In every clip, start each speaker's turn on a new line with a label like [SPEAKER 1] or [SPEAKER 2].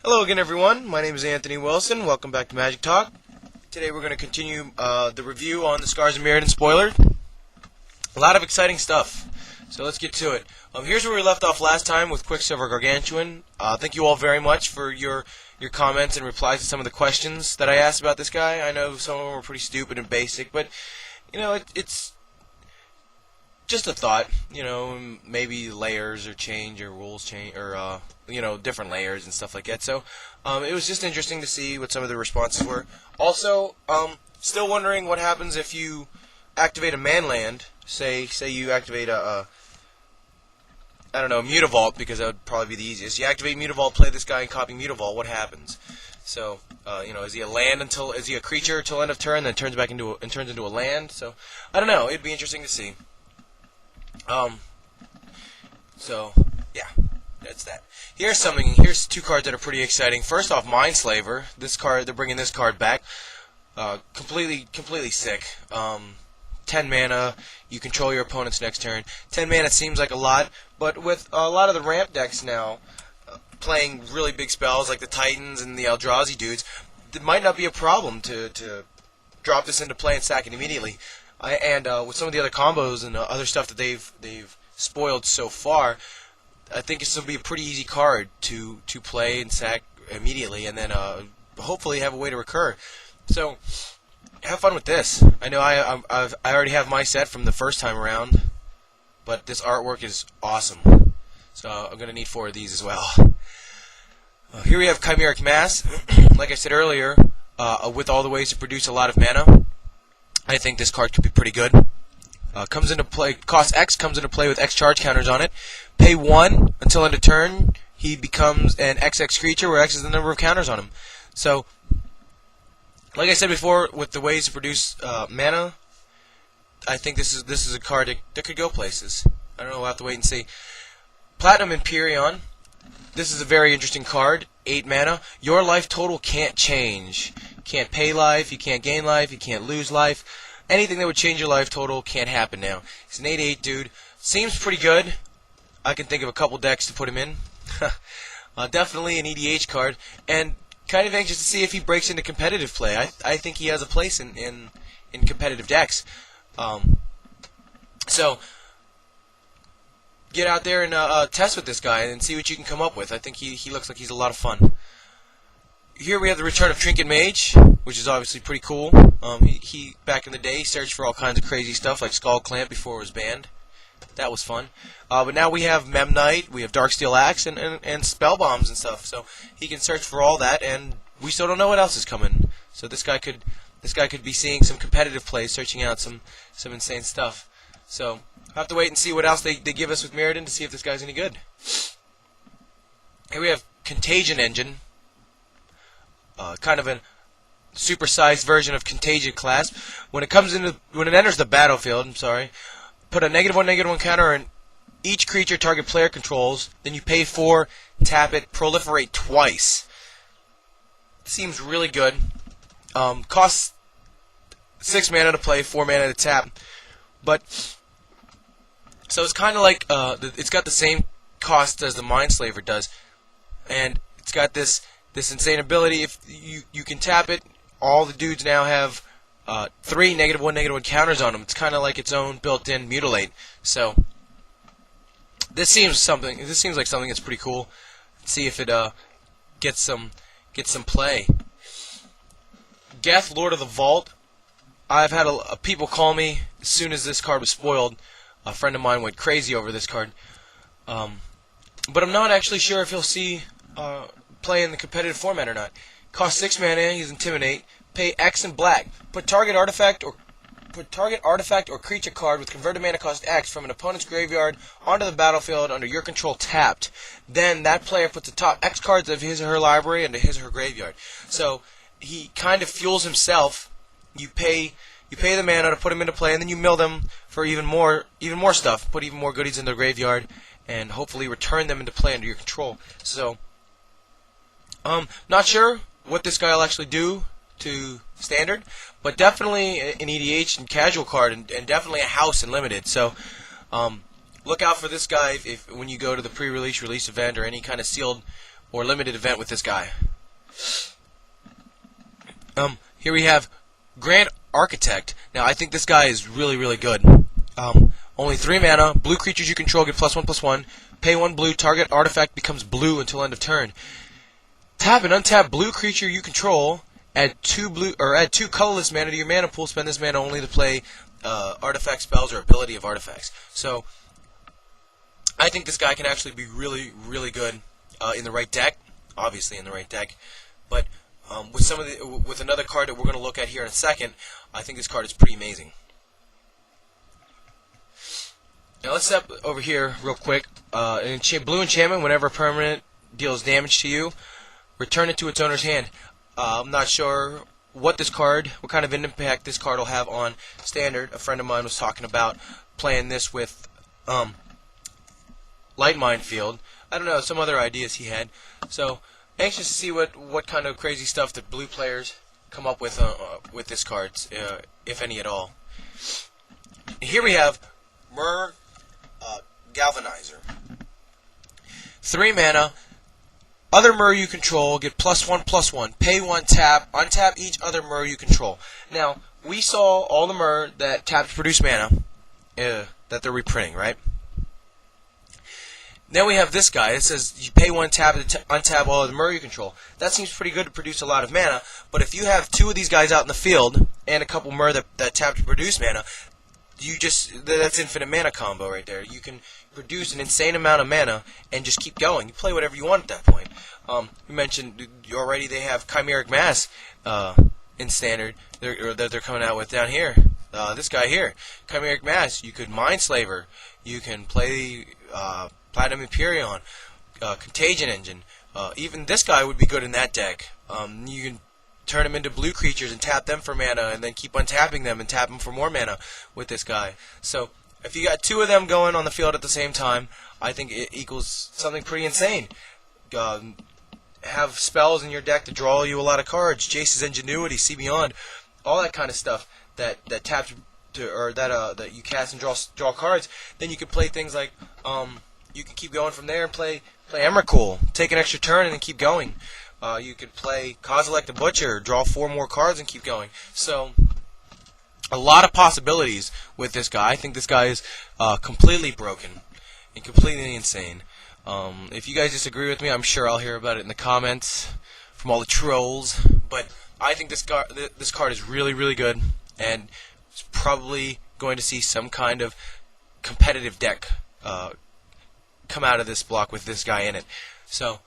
[SPEAKER 1] Hello again, everyone. My name is Anthony Wilson. Welcome back to Magic Talk. Today we're going to continue the review on the Scars of Mirrodin spoiler. A lot of exciting stuff. So let's get to it. Here's where we left off last time with Quicksilver Gargantuan. Thank you all very much for your comments and replies to some of the questions that I asked about this guy. I know some of them were pretty stupid and basic, but you know it's just a thought. You know, maybe layers or change or rules change or you know, different layers and stuff like that. So it was just interesting to see what some of the responses were. Also, still wondering what happens if you activate a man land. Say you activate a I don't know, Mutavault, because that would probably be the easiest. You activate Mutavault, play this guy, and copy Mutavault. What happens? So you know, is he a creature till end of turn, then turns into a land? So I don't know. It'd be interesting to see. So yeah, that's that. Here's two cards that are pretty exciting. First off, Mindslaver. This card, they're bringing this card back. Completely sick. 10 mana, you control your opponent's next turn. 10 mana seems like a lot, but with a lot of the ramp decks now playing really big spells like the Titans and the Eldrazi dudes, it might not be a problem to drop this into play and sack it immediately. With some of the other combos and other stuff that they've spoiled so far, I think this will be a pretty easy card to play and sack immediately, and then hopefully have a way to recur. So have fun with this. I know I already have my set from the first time around, but this artwork is awesome. So I'm going to need 4 of these as well. Here we have Chimeric Mass. Like I said earlier, with all the ways to produce a lot of mana, I think this card could be pretty good. Comes into play, cost X, comes into play with X charge counters on it. Pay 1 until end of turn. He becomes an XX creature where X is the number of counters on him. So, like I said before, with the ways to produce mana, I think this is a card that could go places. I don't know, we'll have to wait and see. Platinum Empyrean. This is a very interesting card. 8 mana. Your life total can't change. You can't pay life, you can't gain life, you can't lose life. Anything that would change your life total can't happen now. He's an 8/8 dude. Seems pretty good. I can think of a couple decks to put him in. Definitely an EDH card. And kind of anxious to see if he breaks into competitive play. I think he has a place in competitive decks. So get out there and test with this guy and see what you can come up with. I think he looks like he's a lot of fun. Here we have the return of Trinket Mage, which is obviously pretty cool. He back in the day searched for all kinds of crazy stuff like Skull Clamp before it was banned. That was fun. But now we have Memnite, we have Darksteel Axe, and Spell Bombs and stuff. So he can search for all that, and we still don't know what else is coming. So this guy could be seeing some competitive plays, searching out some insane stuff. So we'll have to wait and see what else they give us with Mirrodin to see if this guy's any good. Here we have Contagion Engine. Kind of a supersized version of Contagion Clasp. When it enters the battlefield, put a -1/-1 counter on each creature target player controls. Then you pay 4, tap it, proliferate twice. Seems really good. Costs 6 mana to play, 4 mana to tap. But so it's kind of like it's got the same cost as the Mindslaver does, and it's got this insane ability. If you can tap it, all the dudes now have 3 -1/-1 counters on them. It's kind of like its own built-in Mutilate. So this seems like something that's pretty cool. Let's see if it gets some play. Geth, Lord of the Vault. I've had people call me as soon as this card was spoiled. A friend of mine went crazy over this card, but I'm not actually sure if he'll see play in the competitive format or not. Cost 6 mana. He's Intimidate. Pay X and black. Put target artifact or creature card with converted mana cost X from an opponent's graveyard onto the battlefield under your control tapped. Then that player puts the top X cards of his or her library into his or her graveyard. So he kind of fuels himself. You pay the mana to put him into play, and then you mill them for even more stuff. Put even more goodies in their graveyard, and hopefully return them into play under your control. So not sure what this guy will actually do to Standard, but definitely an EDH and casual card, and definitely a house in Limited. So look out for this guy when you go to the pre-release release event or any kind of sealed or limited event with this guy. Here we have Grand Architect. Now I think this guy is really good. Only 3 mana. Blue creatures you control get +1/+1. Pay 1 blue. Target artifact becomes blue until end of turn. Tap an untapped blue creature you control. Add 2 colorless mana to your mana pool. Spend this mana only to play artifact spells or ability of artifacts. So I think this guy can actually be really good in the right deck. Obviously in the right deck, but with another card that we're going to look at here in a second, I think this card is pretty amazing. Now let's step over here real quick. Blue enchantment, whenever a permanent deals damage to you, return it to its owner's hand. I'm not sure what kind of impact this card will have on Standard. A friend of mine was talking about playing this with Light Minefield. I don't know, some other ideas he had. So anxious to see what kind of crazy stuff that blue players come up with this card, if any at all. Here we have Myr Galvanizer. 3 mana. Other Myr you control get +1/+1. Pay 1 tap. Untap each other Myr you control. Now, we saw all the Myr that tap to produce mana that they're reprinting, right? Then we have this guy. It says you pay 1 tap to untap all of the Myr you control. That seems pretty good to produce a lot of mana, but if you have 2 of these guys out in the field and a couple Myr that tap to produce mana, that's infinite mana combo right there. You can produce an insane amount of mana and just keep going. You play whatever you want at that point. You mentioned already they have Chimeric Mass in Standard that they're coming out with down here. This guy here, Chimeric Mass. You could Mindslaver. You can play Platinum Empyrean, Contagion Engine. Even this guy would be good in that deck. You can turn them into blue creatures and tap them for mana, and then keep untapping them and tap them for more mana with this guy. So if you got 2 of them going on the field at the same time, I think it equals something pretty insane. Have spells in your deck to draw you a lot of cards. Jace's Ingenuity, See Beyond, all that kind of stuff that taps that you cast and draw cards. Then you could play things like you can keep going from there and play Emrakul, take an extra turn and then keep going. You could play Kozilek the Butcher, draw 4 more cards and keep going. So a lot of possibilities with this guy. I think this guy is completely broken and completely insane. If you guys disagree with me, I'm sure I'll hear about it in the comments from all the trolls. But I think this card is really good, and it's probably going to see some kind of competitive deck come out of this block with this guy in it. So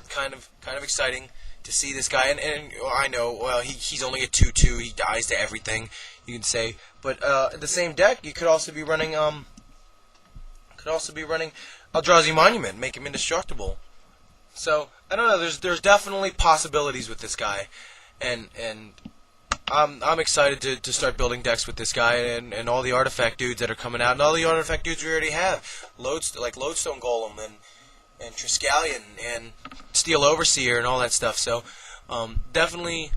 [SPEAKER 1] kind of exciting to see this guy. And I know, well, he's only a 2/2. He dies to everything, you can say. But the same deck, you could also be running Eldrazi Monument, make him indestructible. So I don't know. There's definitely possibilities with this guy, and I'm excited to start building decks with this guy and all the artifact dudes that are coming out, and all the artifact dudes we already have, like Lodestone Golem and Triskelion and Steel Overseer and all that stuff. So definitely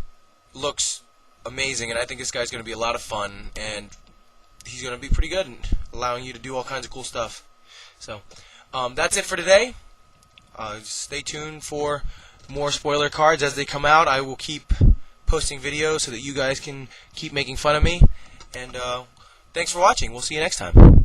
[SPEAKER 1] looks amazing, and I think this guy's going to be a lot of fun, and he's going to be pretty good, allowing you to do all kinds of cool stuff. So that's it for today. Stay tuned for more spoiler cards as they come out. I will keep posting videos so that you guys can keep making fun of me. And thanks for watching. We'll see you next time.